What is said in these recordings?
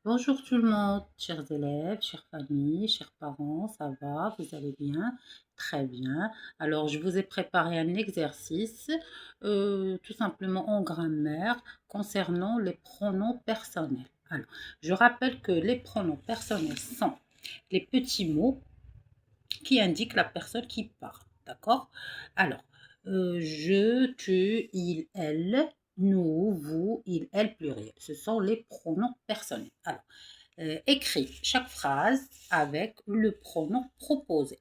Bonjour tout le monde, chers élèves, chères familles, chers parents, ça va, vous allez bien? Très bien. Alors, je vous ai préparé un exercice, tout simplement en grammaire, concernant les pronoms personnels. Alors, je rappelle que les pronoms personnels sont les petits mots qui indiquent la personne qui parle, d'accord? Alors, je, tu, il, elle, nous, vous, il, elle pluriel. Ce sont les pronoms personnels. Alors, écrit chaque phrase avec le pronom proposé.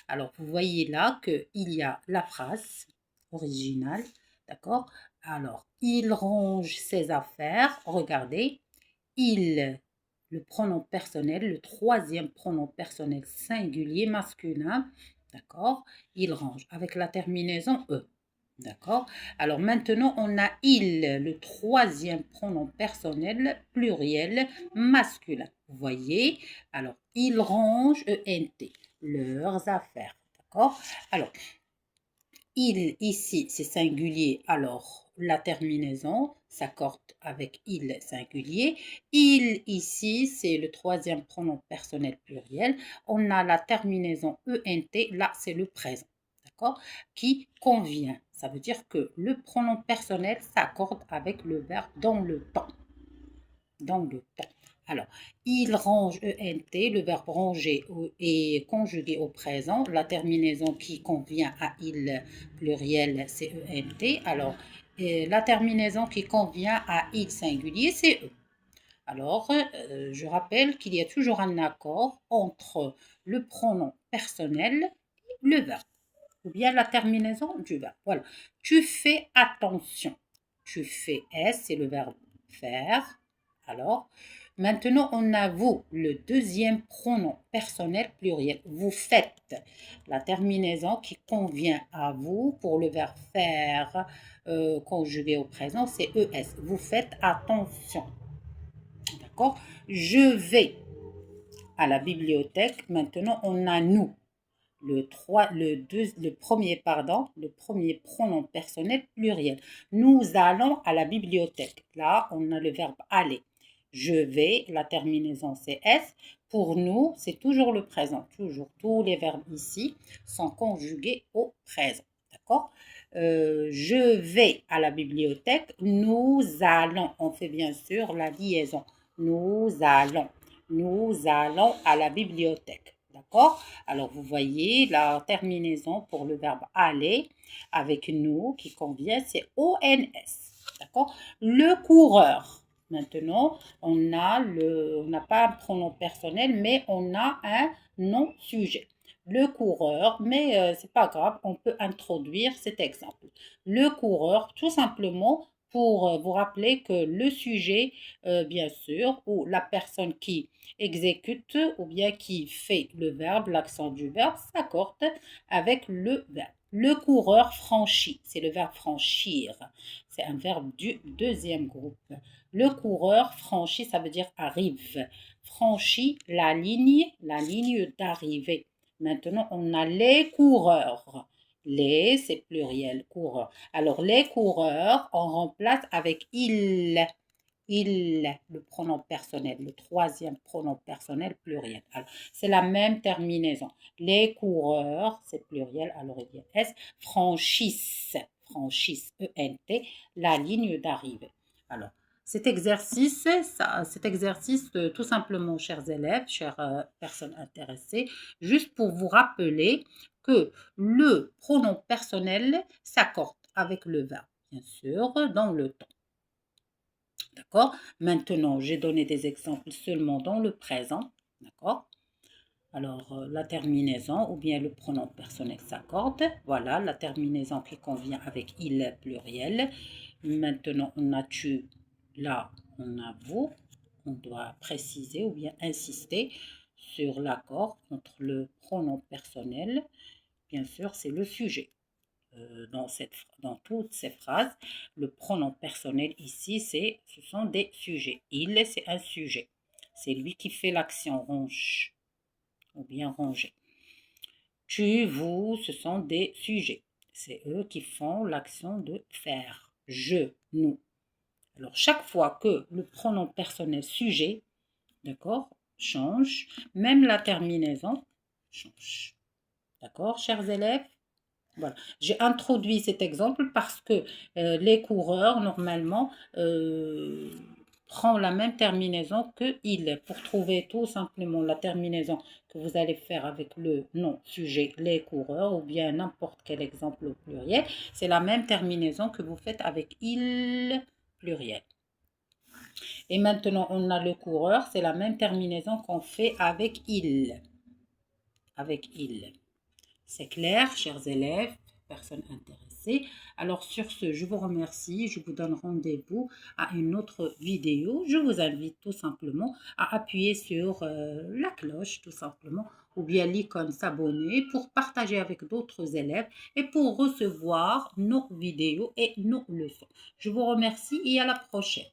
Alors, vous voyez là qu'il y a la phrase originale, d'accord? Alors, il range ses affaires. Regardez, il, le pronom personnel, le troisième pronom personnel singulier masculin, d'accord? Il range avec la terminaison e. D'accord? Alors maintenant, on a il, le troisième pronom personnel pluriel masculin. Vous voyez? Alors, ils rangent, ENT, leurs affaires. D'accord? Alors, il, ici, c'est singulier, alors la terminaison s'accorde avec il singulier. Il, ici, c'est le troisième pronom personnel pluriel. On a la terminaison ENT, là, c'est le présent, d'accord, qui convient. Ça veut dire que le pronom personnel s'accorde avec le verbe dans le temps. Dans le temps. Alors, il range ENT, le verbe ranger est conjugué au présent. La terminaison qui convient à il pluriel, c'est ENT. Alors, la terminaison qui convient à il singulier, c'est E. Alors, je rappelle qu'il y a toujours un accord entre le pronom personnel et le verbe, ou bien la terminaison du verbe. Voilà. Tu fais attention. Tu fais S, c'est le verbe faire. Alors, maintenant, on a vous, le deuxième pronom personnel pluriel. Vous faites. La terminaison qui convient à vous pour le verbe faire conjugué au présent, c'est ES. Vous faites attention. D'accord? Je vais à la bibliothèque. Maintenant, on a nous. Le premier pronom personnel pluriel. Nous allons à la bibliothèque. Là, on a le verbe aller. Je vais, la terminaison c'est S. Pour nous, c'est toujours le présent. Toujours, tous les verbes ici sont conjugués au présent. D'accord? Je vais à la bibliothèque. Nous allons. On fait bien sûr la liaison. Nous allons. Nous allons à la bibliothèque. D'accord? Alors, vous voyez, la terminaison pour le verbe aller avec nous qui convient, c'est ONS. D'accord? Le coureur. Maintenant, on n'a pas un pronom personnel, mais on a un nom-sujet. Le coureur, mais c'est pas grave, on peut introduire cet exemple. Le coureur, tout simplement pour vous rappeler que le sujet, bien sûr, ou la personne qui exécute ou bien qui fait le verbe, l'accent du verbe s'accorde avec le verbe. Le coureur franchit, c'est le verbe franchir. C'est un verbe du deuxième groupe. Le coureur franchit, ça veut dire arrive. Franchit la ligne d'arrivée. Maintenant, on a les coureurs. Les, c'est pluriel, coureurs. Alors, les coureurs, on remplace avec il, le pronom personnel, le troisième pronom personnel pluriel. Alors, c'est la même terminaison. Les coureurs, c'est pluriel, alors il y a S, franchissent, ENT, la ligne d'arrivée. Alors, cet exercice, tout simplement, chers élèves, chères personnes intéressées, juste pour vous rappeler que le pronom personnel s'accorde avec le verbe, bien sûr, dans le temps. D'accord? Maintenant, j'ai donné des exemples seulement dans le présent. D'accord? Alors, la terminaison ou bien le pronom personnel s'accorde. Voilà, la terminaison qui convient avec il pluriel. Maintenant, on a tu, là, on a vous. On doit préciser ou bien insister sur l'accord entre le pronom personnel. Bien sûr, c'est le sujet. Dans toutes ces phrases, le pronom personnel ici, ce sont des sujets. Il, c'est un sujet. C'est lui qui fait l'action range ou bien ranger. Tu, vous, ce sont des sujets. C'est eux qui font l'action de faire. Je, nous. Alors, chaque fois que le pronom personnel sujet D'accord? Change. Même la terminaison change. D'accord, chers élèves? Voilà. J'ai introduit cet exemple parce que les coureurs, normalement, prend la même terminaison que il. Pour trouver tout simplement la terminaison que vous allez faire avec le nom, sujet, les coureurs, ou bien n'importe quel exemple au pluriel, c'est la même terminaison que vous faites avec il pluriel. Et maintenant, on a le coureur, c'est la même terminaison qu'on fait avec il. Avec il. C'est clair, chers élèves, personnes intéressées. Alors sur ce, je vous remercie. Je vous donne rendez-vous à une autre vidéo. Je vous invite tout simplement à appuyer sur la cloche, tout simplement, ou bien l'icône s'abonner pour partager avec d'autres élèves et pour recevoir nos vidéos et nos leçons. Je vous remercie et à la prochaine.